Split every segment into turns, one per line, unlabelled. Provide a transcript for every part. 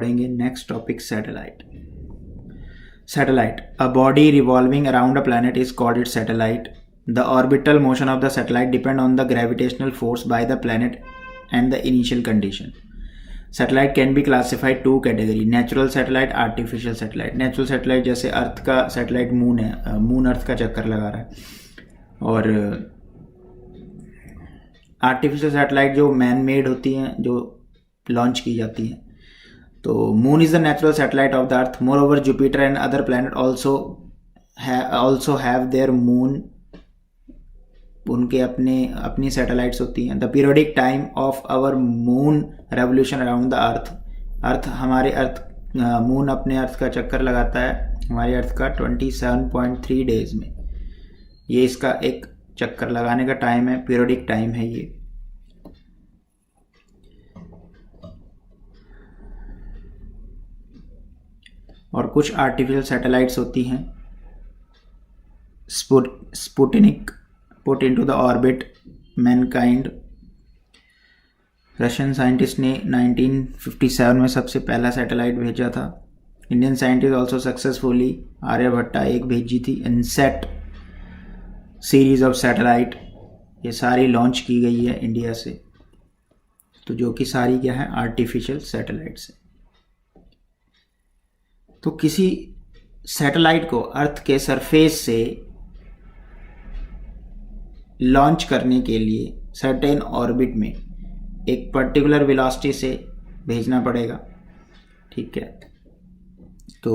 पढ़ेंगे next topic satellite. Satellite. A body revolving around a planet is called its satellite. The orbital motion of the satellite depends on the gravitational force by the planet and the initial condition. Satellite can be classified two category: natural satellite, artificial satellite. Natural satellite जैसे earth का satellite moon है, moon earth का चक्कर लगा रहा है. और artificial satellite जो मैन मेड होती हैं, जो लॉन्च की जाती हैं. तो moon is the natural satellite of the earth. Moreover Jupiter and other planet also have their moon. उनके अपनी सैटेलाइट्स होती हैं. The periodic time of our moon revolution around the earth. Moon अपने earth का चक्कर लगाता है हमारे अर्थ का 27.3 डेज में. ये इसका एक चक्कर लगाने का टाइम है, पीरियोडिक टाइम है ये. और कुछ आर्टिफिशियल सैटेलाइट्स होती हैं. Sputnik put into the orbit mankind. Russian scientist ने 1957 में सबसे पहला सैटेलाइट भेजा था. Indian scientist also successfully Aryabhatta एक भेजी थी. इनसेट सीरीज ऑफ सैटेलाइट, ये सारी लॉन्च की गई है इंडिया से. तो जो कि सारी क्या है, आर्टिफिशियल सैटेलाइट्स है. तो किसी सैटेलाइट को अर्थ के सरफेस से लॉन्च करने के लिए सर्टेन ऑर्बिट में एक पर्टिकुलर वेलोसिटी से भेजना पड़ेगा. ठीक है. तो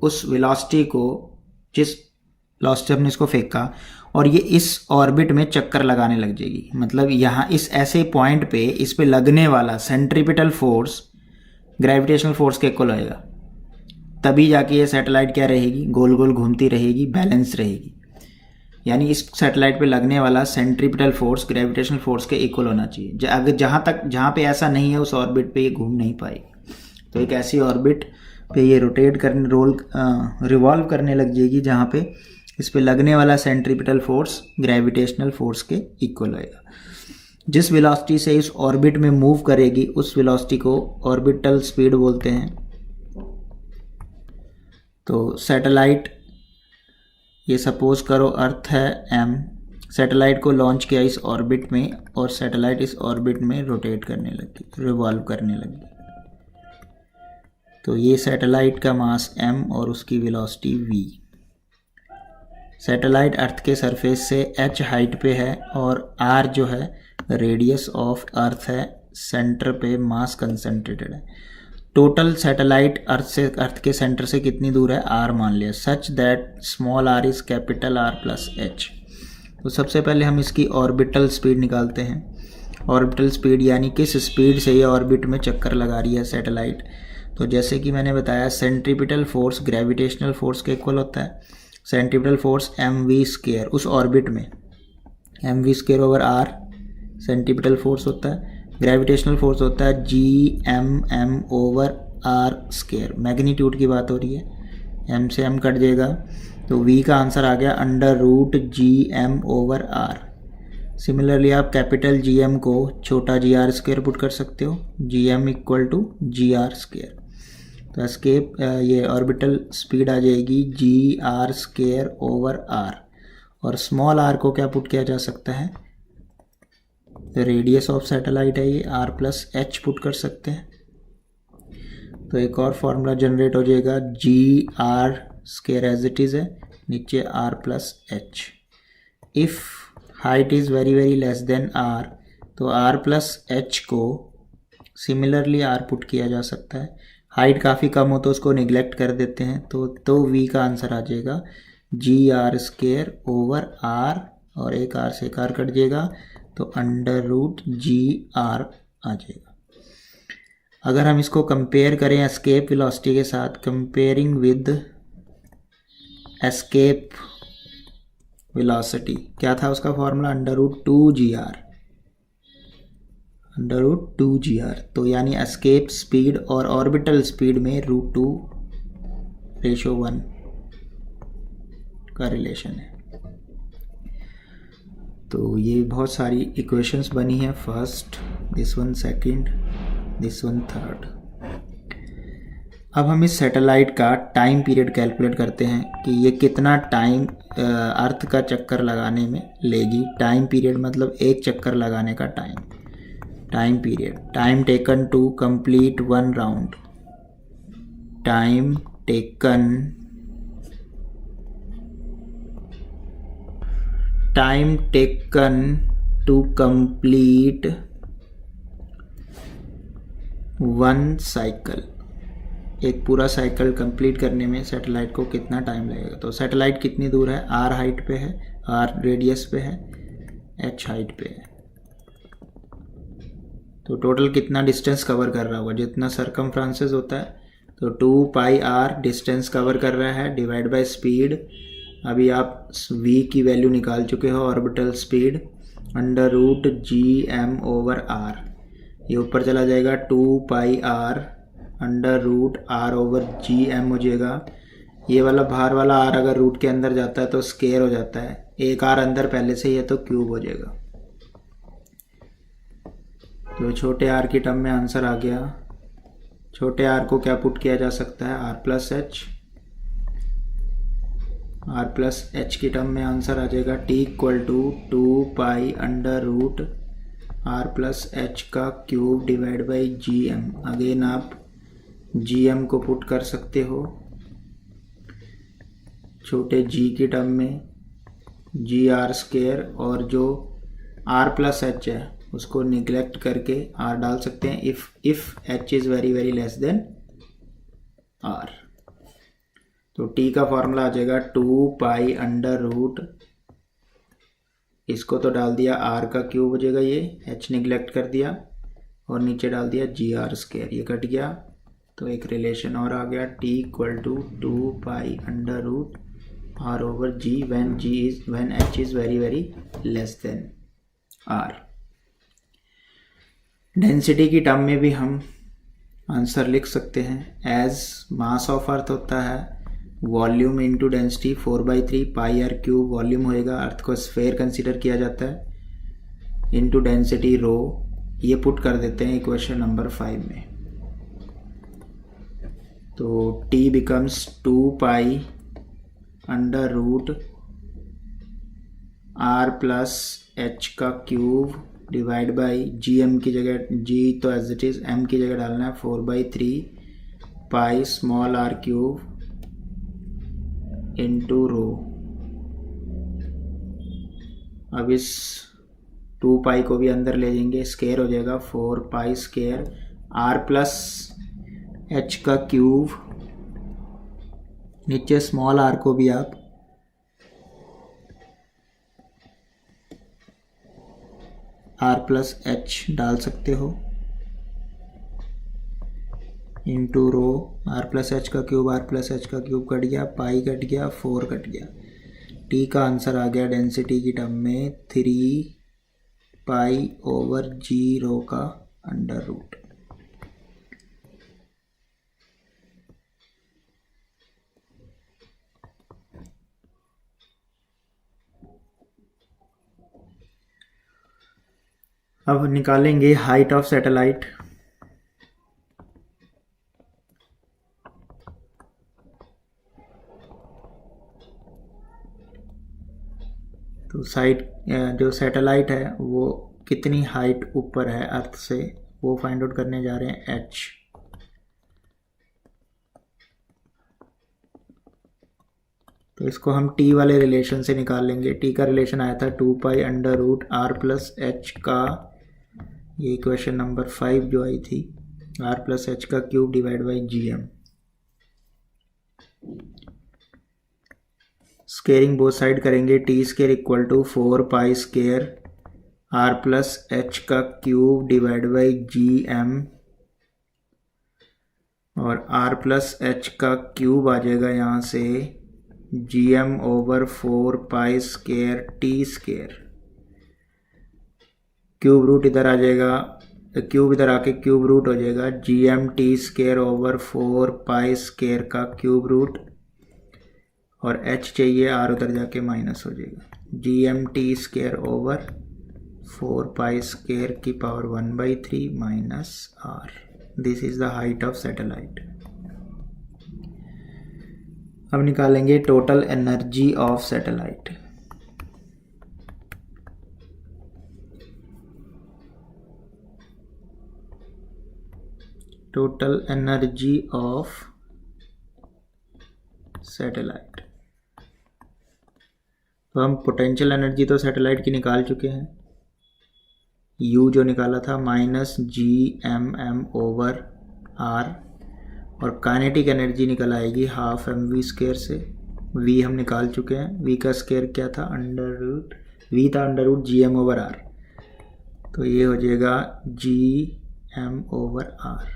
उस वेलोसिटी को, जिस वेलोसिटी हमने इसको फेंका, और ये इस ऑर्बिट में चक्कर लगाने लग जाएगी. मतलब यहाँ इस ऐसे पॉइंट पे इस पे लगने वाला सेंट्रीपिटल फोर्स ग्रेविटेशनल फोर्स के इक्वल होएगा. तभी जाके ये सैटेलाइट क्या रहेगी, गोल गोल घूमती रहेगी, बैलेंस रहेगी. यानी इस सैटेलाइट पे लगने वाला सेंट्रीपिटल फोर्स ग्रेविटेशनल फोर्स के इक्वल होना चाहिए. अगर जहाँ पे ऐसा नहीं है उस ऑर्बिट पे ये घूम नहीं पाएगी. तो एक ऐसी ऑर्बिट पे ये रिवॉल्व करने लग जाएगी जहाँ पे इस पे लगने वाला सेंट्रीपिटल फोर्स ग्रेविटेशनल फोर्स के इक्वल होएगा. जिस वेलोसिटी से इस ऑर्बिट में मूव करेगी उस वेलोसिटी को ऑर्बिटल स्पीड बोलते हैं. तो सैटेलाइट, ये सपोज करो अर्थ है m. सैटेलाइट को लॉन्च किया इस ऑर्बिट में और सैटेलाइट इस ऑर्बिट में रोटेट करने लगी, रिवॉल्व करने लगी. तो ये सैटेलाइट का मास m और उसकी वेलोसिटी v. सैटेलाइट अर्थ के सरफेस से h हाइट पे है और r जो है रेडियस ऑफ अर्थ है. सेंटर पे मास कंसंट्रेटेड है. टोटल सैटेलाइट अर्थ के सेंटर से कितनी दूर है, r मान लिया. Such that small r is capital R plus h. तो सबसे पहले हम इसकी ऑर्बिटल स्पीड निकालते हैं. ऑर्बिटल स्पीड यानी किस स्पीड से ये ऑर्बिट में चक्कर लगा रही है सैटेलाइट. तो जैसे कि मैंने बताया, सेंट्रीपिटल फोर्स ग्रेविटेशनल फोर्स के इक्वल होता है. सेंट्रीपिटल फोर्स mv² उस ऑर्बिट में mv² over r centripetal force होता है. ग्रेविटेशनल फोर्स होता है gmm ओवर r². मैग्नीट्यूड की बात हो रही है, m से m कट जाएगा. तो v का आंसर आ गया √gm ओवर r. सिमिलरली आप कैपिटल gm को छोटा gr² पुट कर सकते हो. gm equal to gr². तो एस्केप ये ऑर्बिटल स्पीड आ जाएगी gr² ओवर r. और स्मॉल r को क्या पुट किया जा सकता है, रेडियस ऑफ सैटेलाइट है ये, r प्लस h पुट कर सकते हैं. तो एक और फॉर्मूला जनरेट हो जाएगा gr² एज इट इज़ है, नीचे r plus h. If height is very very less than r, तो r प्लस h को सिमिलरली r पुट किया जा सकता है. हाइट काफ़ी कम हो तो उसको निगलेक्ट कर देते हैं. तो v का आंसर आ जाएगा gr² ओवर r, और एक r से एक r कट जाएगा तो √gr आ जाएगा. अगर हम इसको कंपेयर करें एस्केप वेलोसिटी के साथ, कंपेयरिंग विद एस्केप वेलोसिटी, क्या था उसका फॉर्मूला, √2gr. तो यानी एस्केप स्पीड और ऑर्बिटल स्पीड में √2:1 का रिलेशन है. तो ये बहुत सारी इक्वेशंस बनी हैं. First, this one second, this one third. अब हम इस सैटेलाइट का टाइम पीरियड कैलकुलेट करते हैं कि ये कितना टाइम अर्थ का चक्कर लगाने में लेगी। टाइम पीरियड मतलब एक चक्कर लगाने का time. Time period, time taken to complete one round. Time taken to complete one cycle. एक पूरा साइकिल कंप्लीट करने में सैटेलाइट को कितना टाइम लगेगा। तो सैटेलाइट कितनी दूर है, आर हाइट पे है, आर रेडियस पे है, एच हाइट पे है। तो टोटल कितना डिस्टेंस कवर कर रहा होगा, जितना सरकमफ्रांसेस होता है। तो 2 पाई आर डिस्टेंस कवर कर रहा है, डिवाइड बाय स्पीड। अभी आप v की वैल्यू निकाल चुके हो, orbital speed, under root gm over r। ये ऊपर चला जाएगा, 2 pi R under root r over gm हो जाएगा। ये वाला बाहर वाला r अगर रूट के अंदर जाता है तो स्केयर हो जाता है, एक r अंदर पहले से ही है तो क्यूब हो जाएगा। तो छोटे r की टर्म में आंसर आ गया। छोटे r को क्या पुट किया जा सकता है, r प्लस h की टर्म में आंसर आ जाएगा t equal to 2 pi under root r plus h का cube divide by gm। Again आप gm को पुट कर सकते हो छोटे g की टर्म में, gr स्केयर, और जो r प्लस h है उसको निगलेक्ट करके r डाल सकते हैं if h is very very less than r। तो t का फॉर्मूला आ जाएगा 2 पाई अंडर रूट, इसको तो डाल दिया r का क्यूब हो जाएगा, ये h निगलेक्ट कर दिया, और नीचे डाल दिया gr स्केयर, ये कट गया। तो एक रिलेशन और आ गया, t equal to 2 pi under root r over g when h is very very less than r। Density की टर्म में भी हम आंसर लिख सकते हैं। एज मास ऑफ अर्थ होता है volume into density 4/3 pi R cube volume होएगा, अर्थ को स्फेयर कंसीडर किया जाता है, इनटू डेंसिटी रो। ये पुट कर देते हैं इक्वेशन नंबर 5 में। तो t becomes 2 pi under root r plus h का क्यूब डिवाइड बाई gm की जगह, g तो एज इट इज़, m की जगह डालना है, 4/3 pi small r cube into rho. अब इस 2 पाई को भी अंदर ले जाएंगे, स्केयर हो जाएगा, 4 pi square r plus h का क्यूब, नीचे स्मॉल r को भी आप r प्लस h डाल सकते हो, into rho, r plus h का क्यूब कट गया, पाई कट गया, 4 कट गया। t का आंसर आ गया डेंसिटी की टर्म में 3 पाई ओवर g रो का अंडर रूट। अब निकालेंगे हाइट ऑफ सैटेलाइट। तो जो सैटेलाइट है वो कितनी हाइट ऊपर है अर्थ से, वो फाइंड आउट करने जा रहे हैं, h। तो इसको हम t वाले रिलेशन से निकाल लेंगे। t का रिलेशन आया था 2 pi under root r plus h का, ये इक्वेशन नंबर 5 जो आई थी, r प्लस h का cube divide by gm। Squaring both side करेंगे, t square equal to 4 pi square r plus h का क्यूब डिवाइड बाई gm, और r plus h का क्यूब आ जाएगा यहाँ से gm over 4 pi square t square. Cube root इधर आ जाएगा, क्यूब इधर आके क्यूब रूट हो जाएगा, gm t square over 4 pi square का क्यूब रूट, और h चाहिए, r उधर जाके माइनस हो जाएगा, gm t square over 4 pi square की power 1/3 - r। This is the height of satellite. अब निकालेंगे total energy of satellite. Total energy of satellite. तो हम पोटेंशियल एनर्जी तो सैटेलाइट की निकाल चुके हैं, U जो निकाला था -GMM/r, और काइनेटिक एनर्जी निकल आएगी 12mv² से। V हम निकाल चुके हैं, V का स्क्वायर क्या था, V था √GM/r, तो ये हो जाएगा GM/r।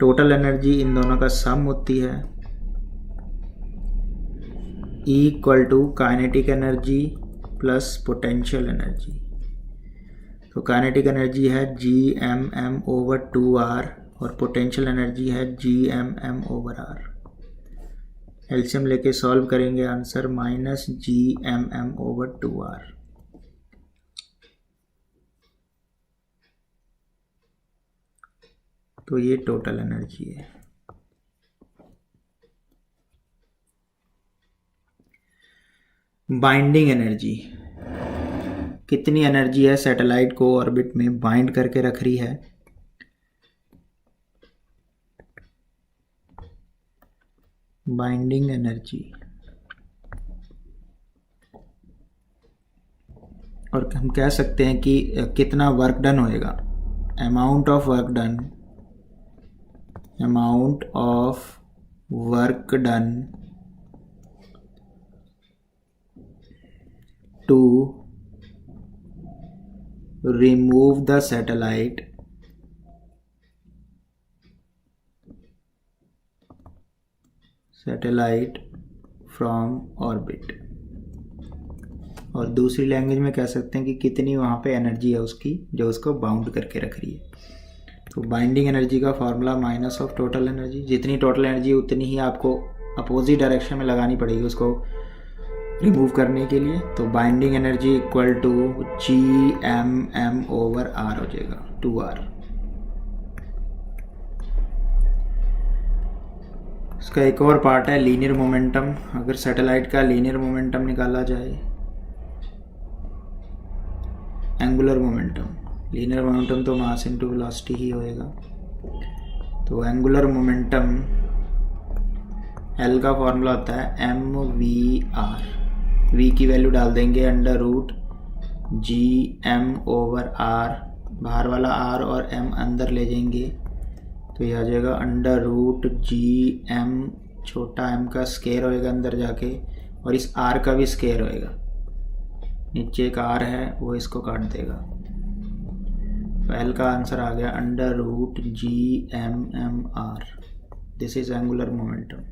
टोटल एनर्जी इन दोनों का सम होती है equal to kinetic energy plus potential energy. तो काइनेटिक एनर्जी है GMM/2r और पोटेंशियल एनर्जी है GMM/r। एलसीएम लेके सॉल्व करेंगे, आंसर -GMM/2r। तो ये टोटल एनर्जी है। बाइंडिंग एनर्जी, कितनी एनर्जी है सैटेलाइट को ऑर्बिट में बाइंड करके रख रही है। बाइंडिंग एनर्जी, और हम कह सकते हैं कि कितना वर्क डन होएगा, amount of work done, amount of work done to remove the satellite from orbit। और दूसरी लैंग्वेज में कह सकते हैं कि कितनी वहाँ पे एनर्जी है उसकी जो उसको बाउंड करके रख रही है। तो बाइंडिंग एनर्जी का formula minus of total energy, जितनी टोटल एनर्जी उतनी ही आपको अपोजिट डायरेक्शन में लगानी पड़ेगी उसको रिमूव करने के लिए। तो binding energy equal to GMM/r हो जाएगा, 2r। इसका एक और पार्ट है लीनियर मोमेंटम। अगर सैटेलाइट का लीनियर मोमेंटम निकाला जाए, एंगुलर मोमेंटम, लीनियर मोमेंटम तो मास इनटू वेलोसिटी ही होएगा। तो एंगुलर मोमेंटम L का फॉर्मूला होता है mvr। V की वैल्यू डाल देंगे √GM/r, बाहर वाला r और m अंदर ले जाएंगे तो यह आ जाएगा √GM, छोटा m का स्क्वायर होएगा अंदर जाके, और इस r का भी स्क्वायर होएगा, नीचे एक r है वो इसको काट देगा। तो L का आंसर आ गया √GMM/r। This is angular momentum.